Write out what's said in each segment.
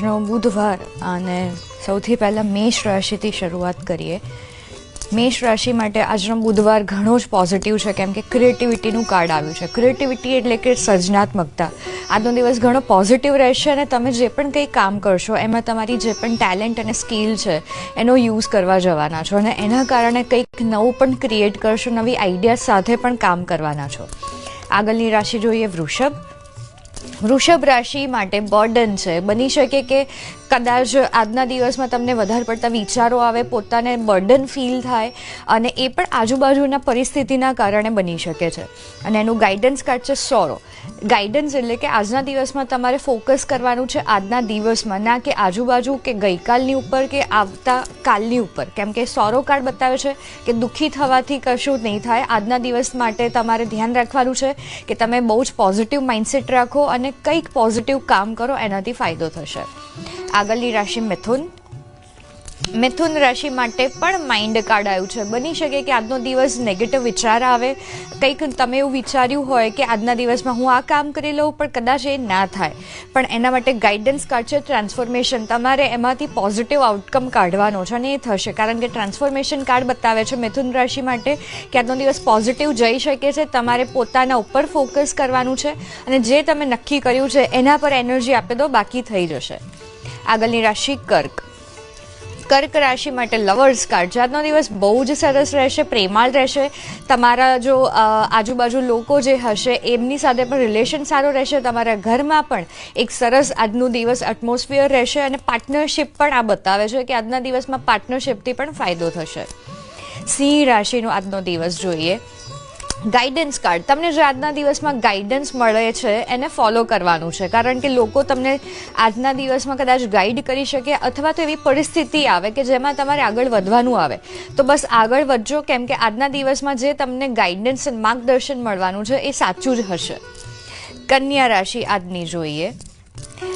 બુધવાર અને સૌથી પહેલાં મેષ રાશિથી શરૂઆત કરીએ. મેષ રાશિ માટે આજનો બુધવાર ઘણો જ પોઝિટિવ છે, કેમ કે ક્રિએટિવિટીનું કાર્ડ આવ્યું છે. ક્રિએટિવિટી એટલે કે સર્જનાત્મકતા. આજનો દિવસ ઘણો પોઝિટિવ રહેશે અને તમે જે પણ કંઈ કામ કરશો એમાં તમારી જે પણ ટેલેન્ટ અને સ્કિલ છે એનો યુઝ કરવા જવાના છો અને એના કારણે કંઈક નવું પણ ક્રિએટ કરશો, નવી આઈડિયા સાથે પણ કામ કરવાના છો. આગળની રાશિ જોઈએ વૃષભ. વૃષભ રાશિ માટે બર્ડન છે. બની શકે કે કદાચ આજના દિવસમાં તમને વધારે પડતા વિચારો આવે, પોતાને બર્ડન ફીલ થાય અને એ પણ આજુબાજુના પરિસ્થિતિના કારણે બની શકે છે. અને એનું ગાઈડન્સ કાર્ડ છે સોરો. ગાઈડન્સ એટલે કે આજના દિવસમાં તમારે ફોકસ કરવાનું છે આજના દિવસમાં, ના કે આજુબાજુ કે ગઈકાલની ઉપર કે આવતા કાલની ઉપર. કેમ કે સોરો કાર્ડ બતાવે છે કે દુઃખી થવાથી કશું નહીં થાય. આજના દિવસ માટે તમારે ધ્યાન રાખવાનું છે કે તમે બહુ જ પોઝિટિવ માઇન્ડસેટ રાખો અને કંઈક પોઝિટિવ કામ કરો, એનાથી ફાયદો થશે. આગળની રાશિ મિથુન. મિથુન રાશિ માટે પણ માઇન્ડ કાર્ડ આવ્યું છે. બની શકે કે આજનો દિવસ નેગેટિવ વિચાર આવે, કંઈક તમે એવું વિચાર્યું હોય કે આજના દિવસમાં હું આ કામ કરી લઉં પણ કદાચ એ ના થાય, પણ એના માટે ગાઈડન્સ કાર્ડ છે ટ્રાન્સફોર્મેશન. તમારે એમાંથી પોઝિટિવ આઉટકમ કાઢવાનો છે અને એ થશે, કારણ કે ટ્રાન્સફોર્મેશન કાર્ડ બતાવે છે મિથુન રાશિ માટે કે આજનો દિવસ પોઝિટિવ જઈ શકે છે. તમારે પોતાના ઉપર ફોકસ કરવાનું છે અને જે તમે નક્કી કર્યું છે એના પર એનર્જી આપી દો, બાકી થઈ જશે. આગળની રાશિ કર્ક. કર્ક રાશિ માટે લવર્સ કાર્ડ છે. આજનો દિવસ બહુ જ સરસ રહેશે, પ્રેમાળ રહેશે. તમારા જો આજુબાજુ લોકો જે હશે એમની સાથે પણ રિલેશન સારું રહેશે. તમારા ઘરમાં પણ એક સરસ આજનો દિવસ એટમોસ્ફિયર રહેશે અને પાર્ટનરશિપ પણ આ બતાવે છે કે આજના દિવસમાં પાર્ટનરશિપથી પણ ફાયદો થશે. સિંહ રાશિનો આજનો દિવસ જોઈએ. Guidance card. તમને જે આજના દિવસમાં ગાઈડન્સ મળે છે એને ફોલો કરવાનું છે, કારણ કે લોકો તમને આજના દિવસમાં કદાચ ગાઈડ કરી શકે અથવા તો એવી પરિસ્થિતિ આવે કે જેમાં તમારે આગળ વધવાનું આવે, તો બસ આગળ વધજો, કેમ કે આજના દિવસમાં જે તમને ગાઈડન્સ અને માર્ગદર્શન મળવાનું છે એ સાચું જ હશે. કન્યા રાશિ આજની જોઈએ.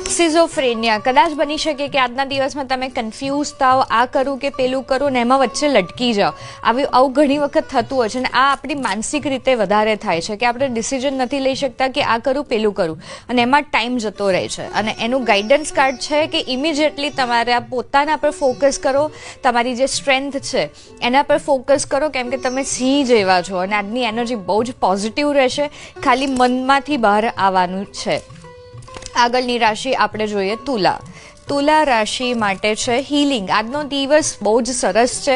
સિઝોફ્રેનિયા. કદાચ બની શકે કે આજના દિવસમાં તમે કન્ફ્યુઝ થાવ, આ કરું કે પેલું કરું ને એમાં વચ્ચે લટકી જાઓ. આવું ઘણી વખત થતું હોય છે અને આ આપણી માનસિક રીતે વધારે થાય છે કે આપણે ડિસિઝન નથી લઈ શકતા કે આ કરું પેલું કરું અને એમાં ટાઈમ જતો રહે છે. અને એનું ગાઈડન્સ કાર્ડ છે કે ઇમિડિયેટલી તમારે આ પોતાના પર ફોકસ કરો, તમારી જે સ્ટ્રેન્થ છે એના પર ફોકસ કરો, કેમ કે તમે સિંહ જેવા છો અને આજની એનર્જી બહુ જ પોઝિટિવ રહેશે. ખાલી મનમાંથી બહાર આવવાનું છે. આગળની રાશિ આપણે જોઈએ તુલા. તુલા રાશિ માટે છે હીલિંગ. આજનો દિવસ બહુ જ સરસ છે.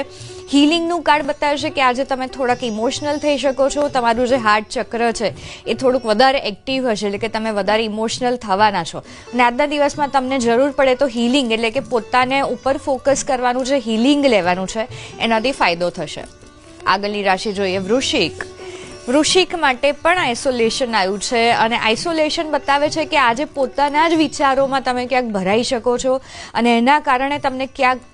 હીલિંગનું કાર્ડ બતાવે છે કે આજે તમે થોડાક ઇમોશનલ થઈ શકો છો. તમારું જે હાર્ટ ચક્ર છે એ થોડુંક વધારે એક્ટિવ હશે, એટલે કે તમે વધારે ઇમોશનલ થવાના છો અને આજના દિવસમાં તમને જરૂર પડે તો હીલિંગ એટલે કે પોતાને ઉપર ફોકસ કરવાનું છે, હીલિંગ લેવાનું છે, એનાથી ફાયદો થશે. આગળની રાશિ જોઈએ વૃશ્ચિક. વૃશ્ચિક માટે પણ આઇસોલેશન આવ્યું છે અને આઇસોલેશન બતાવે છે કે આજે પોતાના જ વિચારોમાં તમે ક્યાંક ભરાઈ શકો છો અને એના કારણે તમને ક્યાંક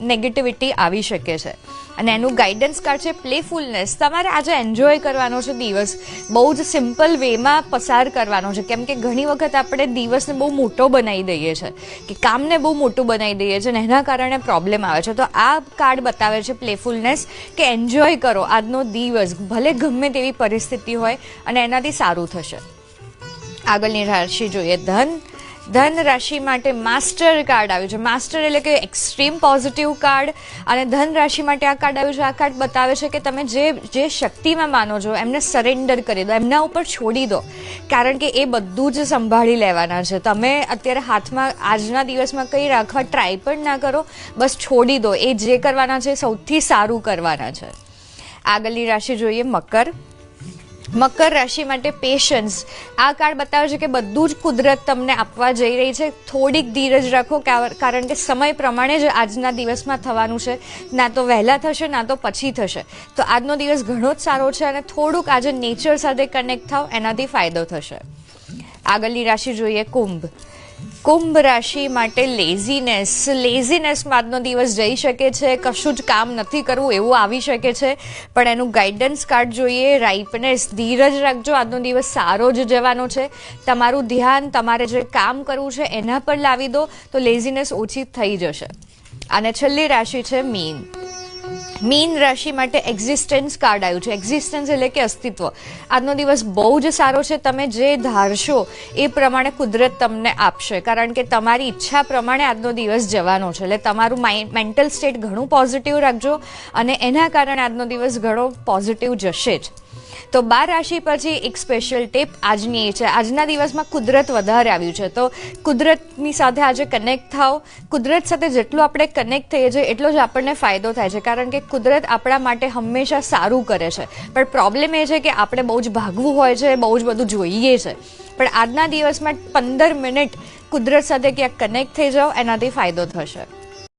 નેગેટિવિટી આવી શકે છે. અને એનું ગાઈડન્સ કાર્ડ છે પ્લેફુલનેસ. તમારે આજે એન્જોય કરવાનો છે દિવસ, બહુ જ સિમ્પલ વેમાં પસાર કરવાનો છે, કેમ કે ઘણી વખત આપણે દિવસને બહુ મોટો બનાવી દઈએ છીએ કે કામને બહુ મોટું બનાવી દઈએ છીએ અને એના કારણે પ્રોબ્લેમ આવે છે. તો આ કાર્ડ બતાવે છે પ્લેફુલનેસ કે એન્જોય કરો આજનો દિવસ, ભલે ગમે તેવી પરિસ્થિતિ હોય, અને એનાથી સારું થશે. આગળની રાશિ જોઈએ ધન. ધન રાશિ માટે માસ્ટર કાર્ડ આવ્યું છે. માસ્ટર એટલે કે એક્સ્ટ્રીમ પોઝિટિવ કાર્ડ અને ધન રાશિ માટે આ કાર્ડ આવ્યું છે. આ કાર્ડ બતાવે છે કે તમે જે શક્તિમાં માનો છો એમને સરેન્ડર કરી દો, એમના ઉપર છોડી દો, કારણ કે એ બધું જ સંભાળી લેવાના છે. તમે અત્યારે હાથમાં આજના દિવસમાં કંઈ રાખવા ટ્રાય પણ ના કરો, બસ છોડી દો. એ જે કરવાના છે સૌથી સારું કરવાના છે. આગળની રાશિ જોઈએ મકર. મકર રાશિ માટે પેશન્સ. આ કાર્ડ બતાવે છે કે બધું જ કુદરત તમને આપવા જઈ રહી છે. થોડીક ધીરજ રાખો, કારણ કે સમય પ્રમાણે જ આજના દિવસમાં થવાનું છે. ના તો વહેલા થશે ના તો પછી થશે. તો આજનો દિવસ ઘણો જ સારો છે અને થોડુંક આજે નેચર સાથે કનેક્ટ થાવ, એનાથી ફાયદો થશે. આગળની રાશિ જોઈએ કુંભ. કુંભ રાશિ માટે લેઝીનેસ. લેઝીનેસમાં આજનો દિવસ જઈ શકે છે, કશું જ કામ નથી કરવું એવું આવી શકે છે, પણ એનું ગાઈડન્સ કાર્ડ જોઈએ રાઇપનેસ. ધીરજ રાખજો, આજનો દિવસ સારો જ જવાનો છે. તમારું ધ્યાન તમારે જે કામ કરવું છે એના પર લાવી દો તો લેઝીનેસ ઓછી થઈ જશે. અને છેલ્લી રાશિ છે મીન. મીન રાશિ માટે એક્ઝિસ્ટન્સ કાર્ડ આવ્યું છે. એક્ઝિસ્ટન્સ એટલે કે અસ્તિત્વ. આજનો દિવસ બહુ જ સારો છે. તમે જે ધારશો એ પ્રમાણે કુદરત તમને આપશે, કારણ કે તમારી ઈચ્છા પ્રમાણે આજનો દિવસ જવાનો છે. એટલે તમારું મેન્ટલ સ્ટેટ ઘણું પોઝિટિવ રાખજો અને એના કારણે આજનો દિવસ ઘણો પોઝિટિવ જશે જ. તો 12 રાશિ પછી એક સ્પેશિયલ ટિપ આજની એ છે, આજના દિવસમાં કુદરત વધારે આવ્યું છે, તો કુદરતની સાથે આજે કનેક્ટ થાઓ. કુદરત સાથે જેટલું આપણે કનેક્ટ થઈએ છીએ એટલો જ આપણને ફાયદો થાય છે, કારણ કે કુદરત આપણા માટે હંમેશા સારું કરે છે. પણ પ્રોબ્લેમ એ છે કે આપણે બહુ જ ભાગવું હોય છે, બહુ જ બધું જોઈએ છે. પણ આજના દિવસમાં 15 મિનિટ કુદરત સાથે ક્યાંક કનેક્ટ થઈ જાઓ, એનાથી ફાયદો થશે.